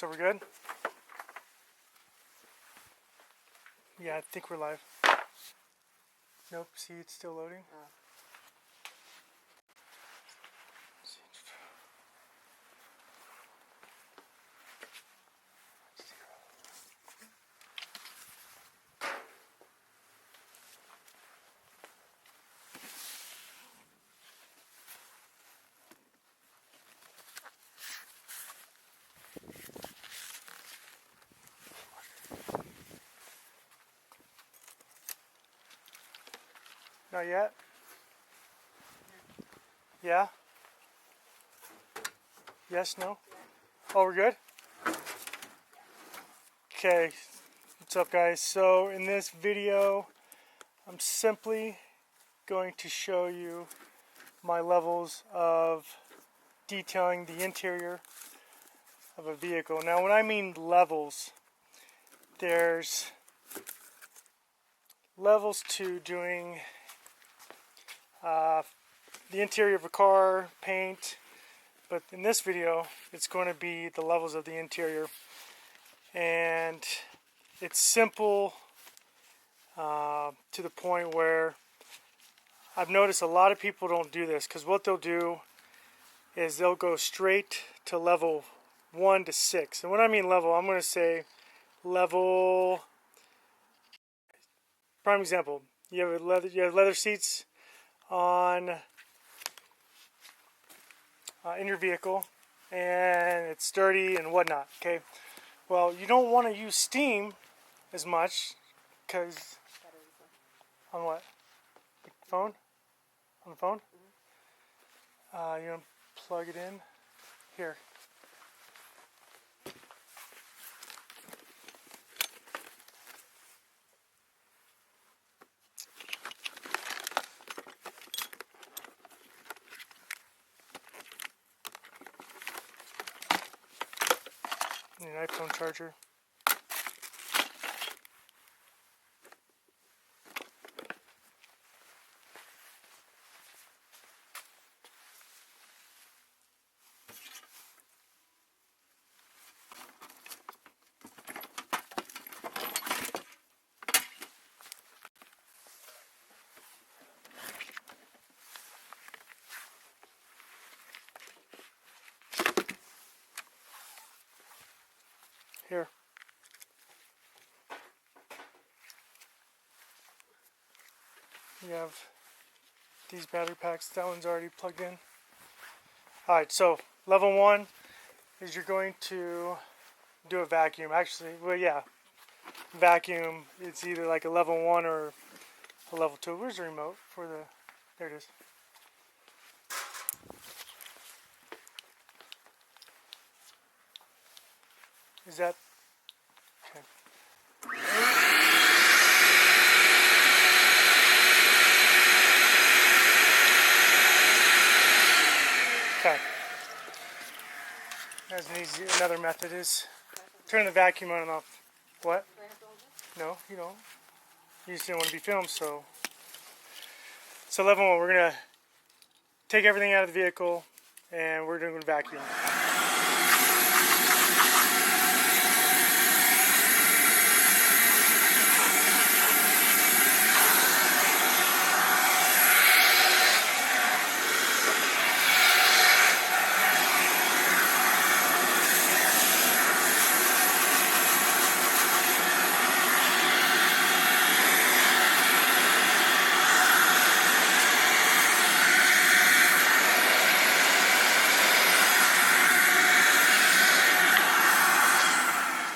So we're good? Yeah, I think we're live. Nope, see, it's still loading. Not yet? Yeah? Yes, no? Oh, we're good? Okay, what's up guys? So in this video, I'm simply going to show you my levels of detailing the interior of a vehicle. Now when I mean levels, there's levels to doing the interior of a car, paint, but in this video it's going to be the levels of the interior, and it's simple to the point where I've noticed a lot of people don't do this, because what they'll do is they'll go straight to level 1 to 6. And when I mean level, I'm going to say level, prime example, you have leather seats on in your vehicle, and it's dirty and whatnot. Okay, well, you don't want to use steam as much, because on what? The phone? On the phone? You want to plug it in here. Need an iPhone charger. Here. You have these battery packs. That one's already plugged in. Alright, so level 1 is you're going to do a vacuum. Actually, well, yeah, vacuum. It's either like a level 1 or a level 2. Where's the remote for the... There it is. Is that... Okay. Okay. There's an easy, another method is turn the vacuum on and off. What? No, you don't. You just didn't want to be filmed, so... So level 1, we're going to take everything out of the vehicle, and we're doing a vacuum.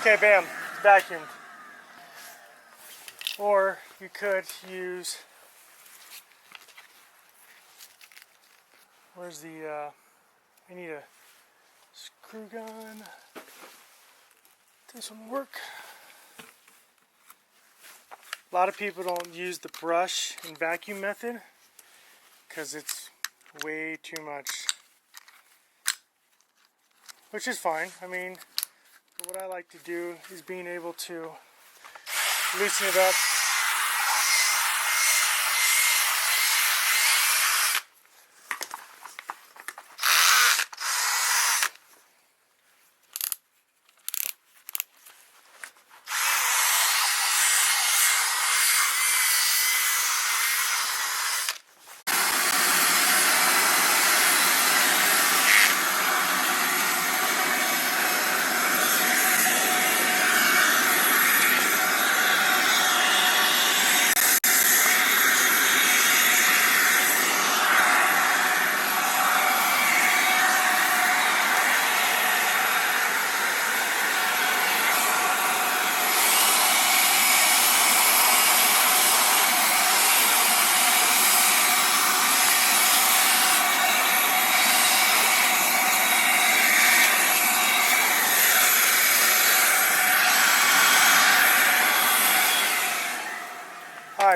Okay, bam, vacuumed. Or you could use, where's the, I need a screw gun. This one work. A lot of people don't use the brush and vacuum method because it's way too much. Which is fine. I mean, what I like to do is being able to loosen it up.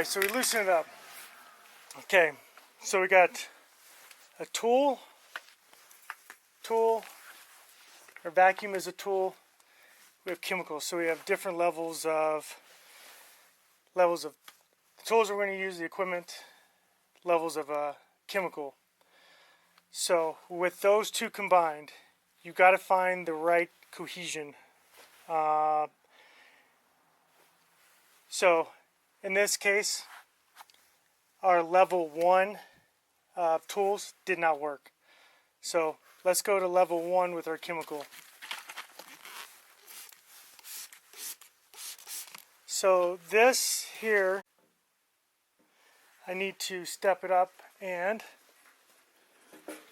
so we loosen it up. Okay, so we got a tool, our vacuum is a tool. We have chemicals, so we have different levels of the tools we're going to use, the equipment, levels of a chemical. So with those two combined, you got to find the right cohesion. So in this case, our level 1 tools did not work. So let's go to level 1 with our chemical. So this here, I need to step it up, and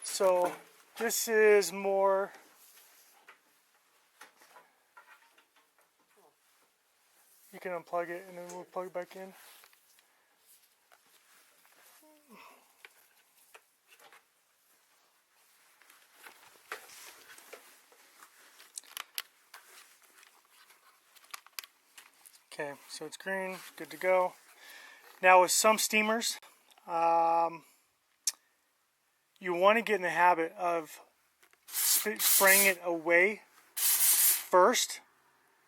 so this is more, you can unplug it and then we'll plug it back in. Okay, so it's green, good to go. Now with some steamers, you want to get in the habit of spraying it away first,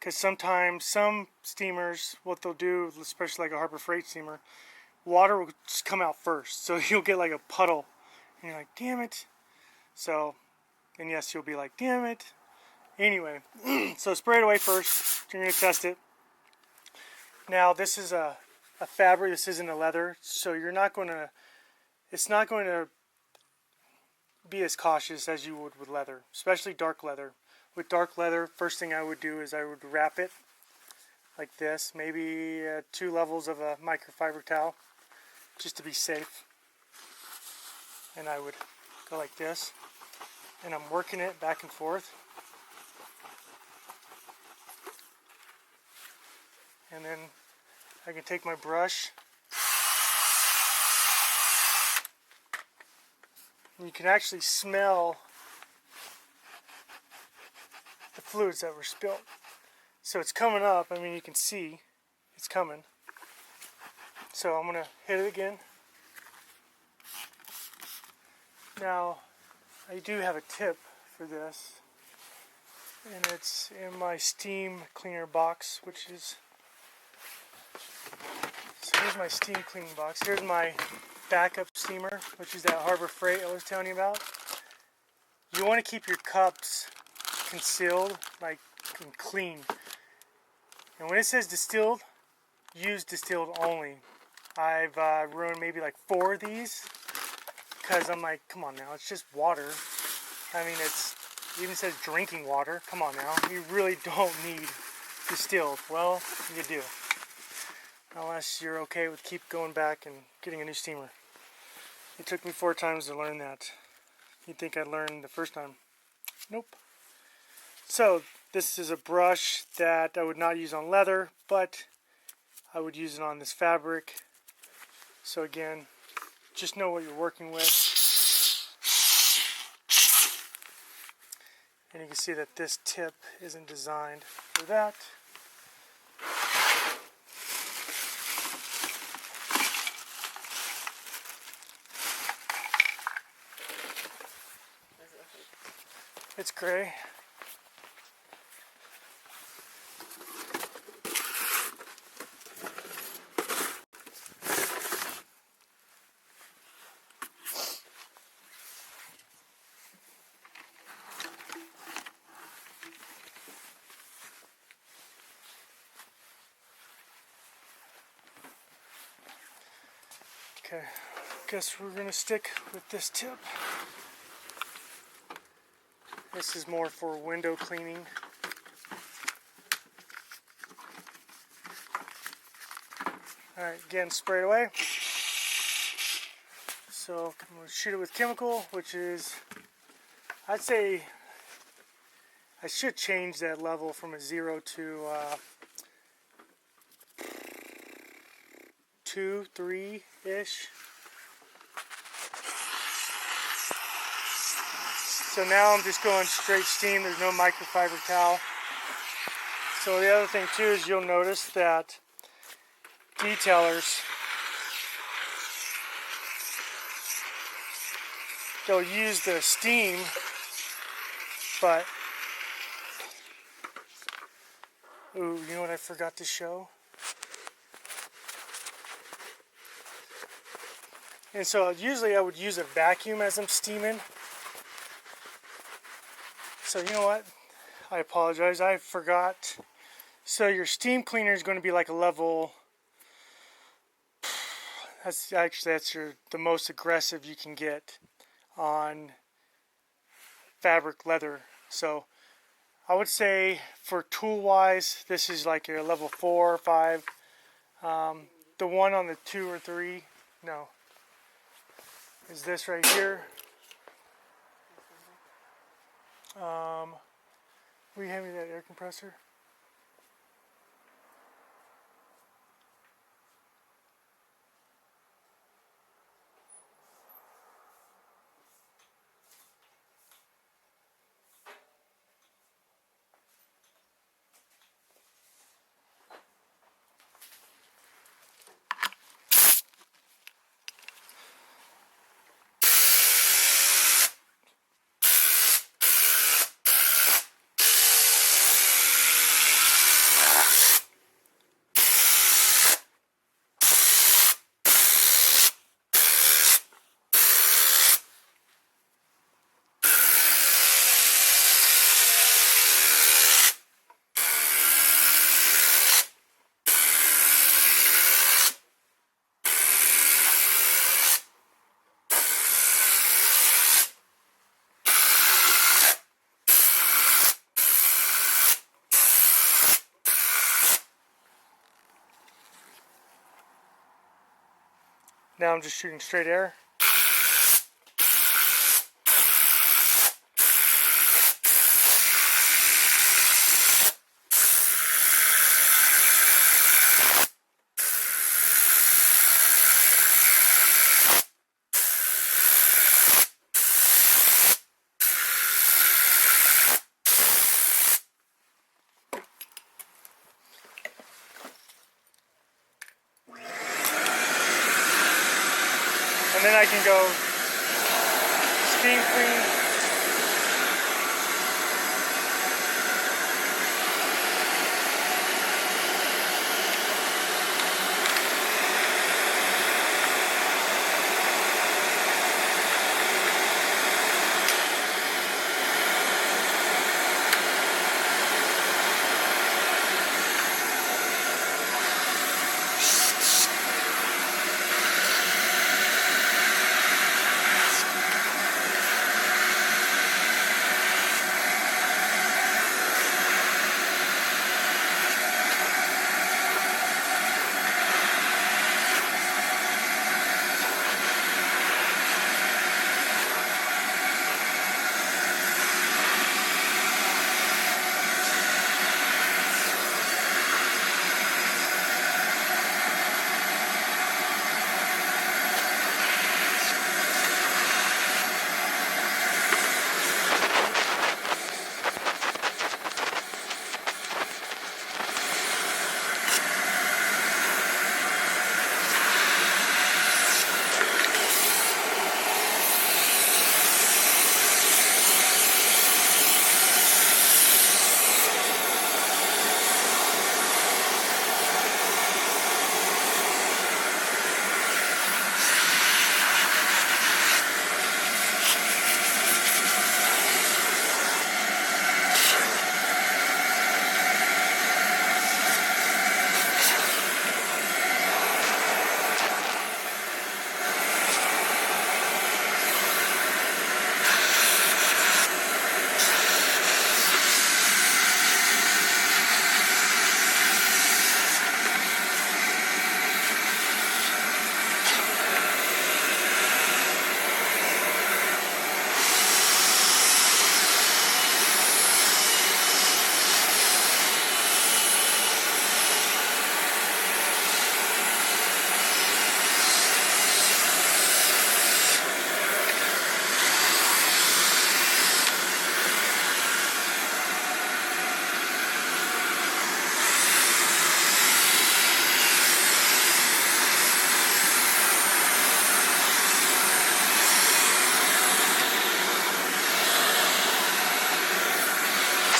because sometimes some steamers, what they'll do, especially like a Harbor Freight steamer, water will just come out first, so you'll get like a puddle, and you're like, damn it. So, and yes, you'll be like, damn it. Anyway, so spray it away first. You're going to test it. Now this is a fabric, this isn't a leather, so you're not going to, it's not going to be as cautious as you would with leather, especially dark leather. With dark leather, first thing I would do is I would wrap it like this, maybe 2 levels of a microfiber towel, just to be safe. And I would go like this, and I'm working it back and forth. And then I can take my brush. You can actually smell the fluids that were spilled. So it's coming up. I mean, you can see it's coming. So I'm going to hit it again. Now, I do have a tip for this. And it's in my steam cleaner box, which is... So here's my steam cleaning box. Here's my backup steamer, which is that Harbor Freight I was telling you about. You want to keep your cups concealed, like clean. And when it says distilled, use distilled only. I've ruined maybe like 4 of these because I'm like, come on now, it's just water. I mean, it even says drinking water. Come on now, you really don't need distilled. Well, you do. Unless you're okay with keep going back and getting a new steamer. It took me 4 times to learn that. You'd think I'd learn the first time. Nope. So this is a brush that I would not use on leather, but I would use it on this fabric. So again, just know what you're working with. And you can see that this tip isn't designed for that. It's gray. Okay, guess we're gonna stick with this tip. This is more for window cleaning. Alright, again, spray it away. So I'm going to shoot it with chemical, which is, I'd say, I should change that level from a 0 to 2, 3-ish. So now I'm just going straight steam. There's no microfiber towel. So the other thing too is you'll notice that detailers they'll use the steam, but ooh, you know what I forgot to show? And so usually I would use a vacuum as I'm steaming. So you know what? I apologize, I forgot. So your steam cleaner is going to be like a level, that's the most aggressive you can get on fabric leather. So I would say for tool wise, this is like a level 4 or 5. The one on the 2 or 3, no, is this right here. Will you hand me that air compressor? Now I'm just shooting straight air. And then I can go steam clean.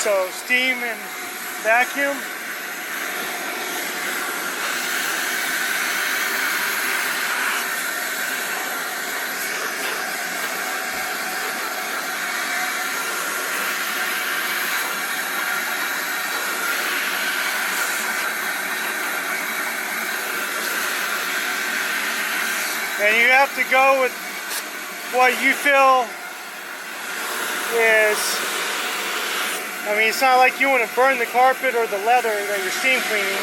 So steam and vacuum. And you have to go with what you feel is, I mean, it's not like you want to burn the carpet or the leather that you're steam cleaning.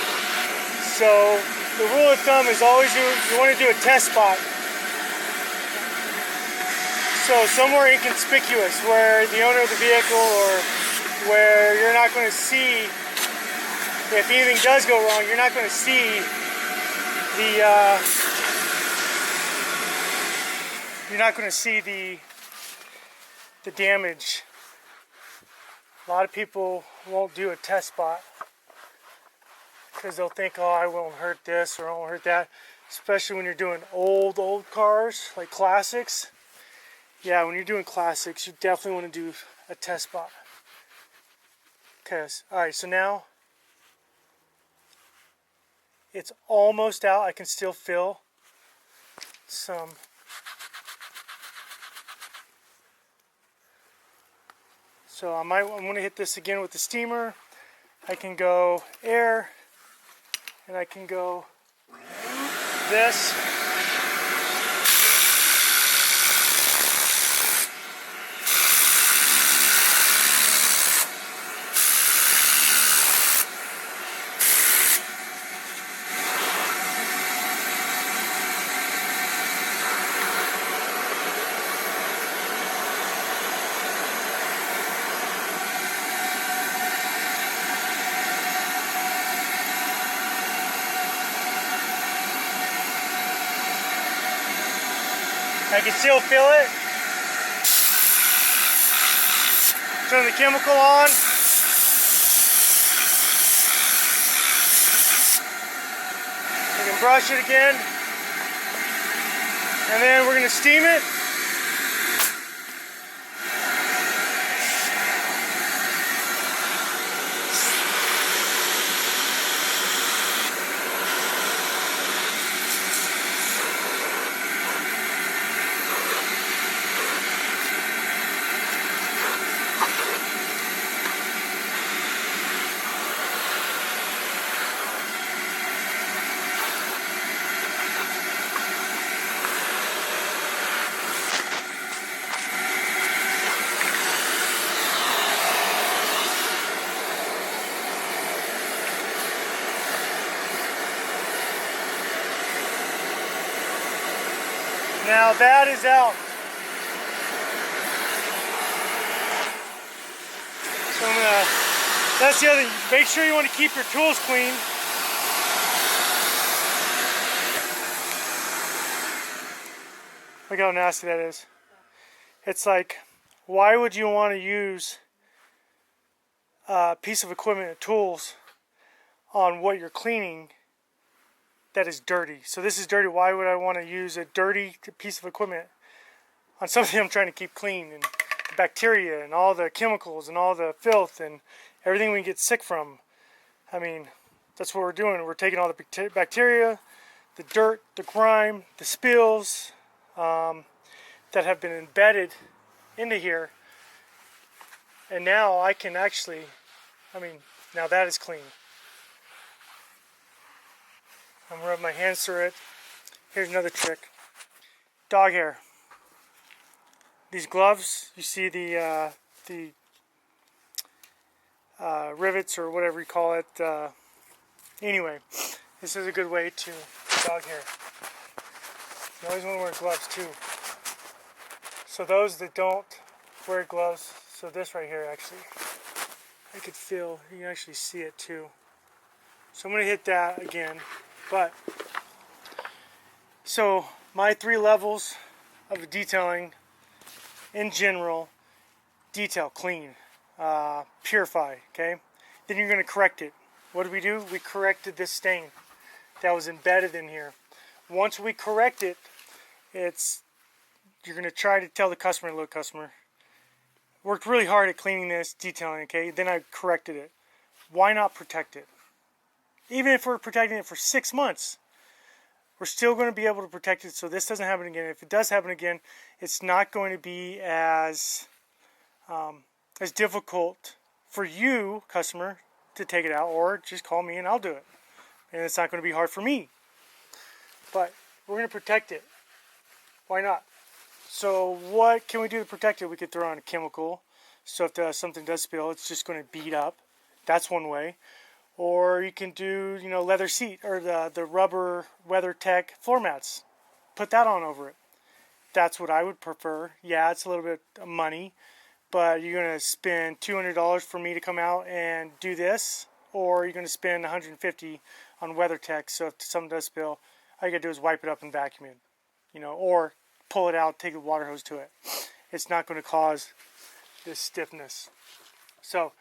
So the rule of thumb is always you want to do a test spot. So somewhere inconspicuous where the owner of the vehicle or where you're not going to see, if anything does go wrong, you're not going to see the damage. A lot of people won't do a test spot because they'll think, oh, I won't hurt this or I won't hurt that. Especially when you're doing old cars, like classics. Yeah, when you're doing classics, you definitely want to do a test spot. Okay, alright, so now it's almost out. I can still feel some. So I'm going to hit this again with the steamer. I can go air, and I can go this. I can still feel it. Turn the chemical on. I can brush it again. And then we're going to steam it. Now that is out. So that's the other thing. Make sure you want to keep your tools clean. Look how nasty that is. It's like, why would you want to use a piece of equipment or tools on what you're cleaning that is dirty? So this is dirty. Why would I want to use a dirty piece of equipment on something I'm trying to keep clean? And the bacteria and all the chemicals and all the filth and everything we get sick from. I mean, that's what we're doing. We're taking all the bacteria, the dirt, the grime, the spills that have been embedded into here. And now I can actually, now that is clean. I'm gonna rub my hands through it. Here's another trick. Dog hair. These gloves, you see the rivets or whatever you call it. Anyway, this is a good way to dog hair. You always want to wear gloves too. So those that don't wear gloves, so this right here actually, I could feel, you can actually see it too. So I'm going to hit that again. But, so my 3 levels of detailing in general: detail, clean, purify, okay? Then you're going to correct it. What do? We corrected this stain that was embedded in here. Once we correct it, you're going to try to tell the customer, look, customer, worked really hard at cleaning this, detailing, okay? Then I corrected it. Why not protect it? Even if we're protecting it for 6 months, we're still going to be able to protect it so this doesn't happen again. If it does happen again, it's not going to be as difficult for you, customer, to take it out, or just call me and I'll do it. And it's not going to be hard for me. But we're going to protect it. Why not? So what can we do to protect it? We could throw on a chemical. So if something does spill, it's just going to beat up. That's one way. Or you can do, leather seat or the rubber WeatherTech floor mats. Put that on over it. That's what I would prefer. Yeah, it's a little bit of money, but you're going to spend $200 for me to come out and do this, or you're going to spend $150 on WeatherTech. So if something does spill, all you got to do is wipe it up and vacuum it, or pull it out, take the water hose to it. It's not going to cause this stiffness. So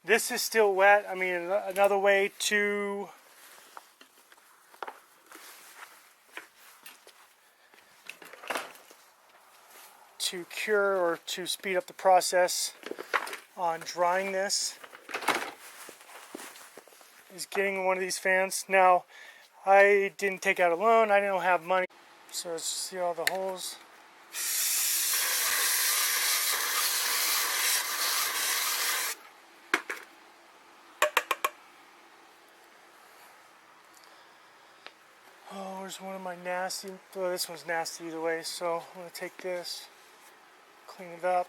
this is still wet. I mean, another way to cure or to speed up the process on drying this is getting one of these fans. Now, I didn't take out a loan. I didn't have money. So let's see all the holes. Oh, there's one of my nasty. Well, this one's nasty either way. So I'm going to take this, clean it up.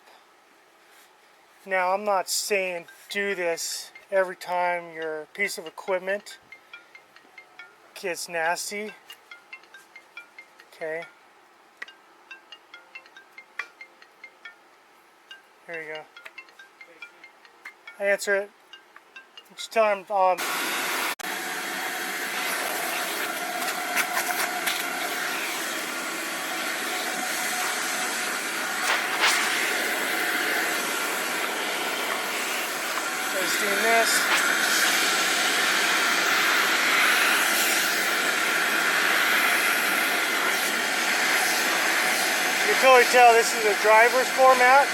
Now, I'm not saying do this every time your piece of equipment gets nasty. Okay. Here you go. I answer it. Just tell him, just doing this. You can totally tell this is a driver's floor mat.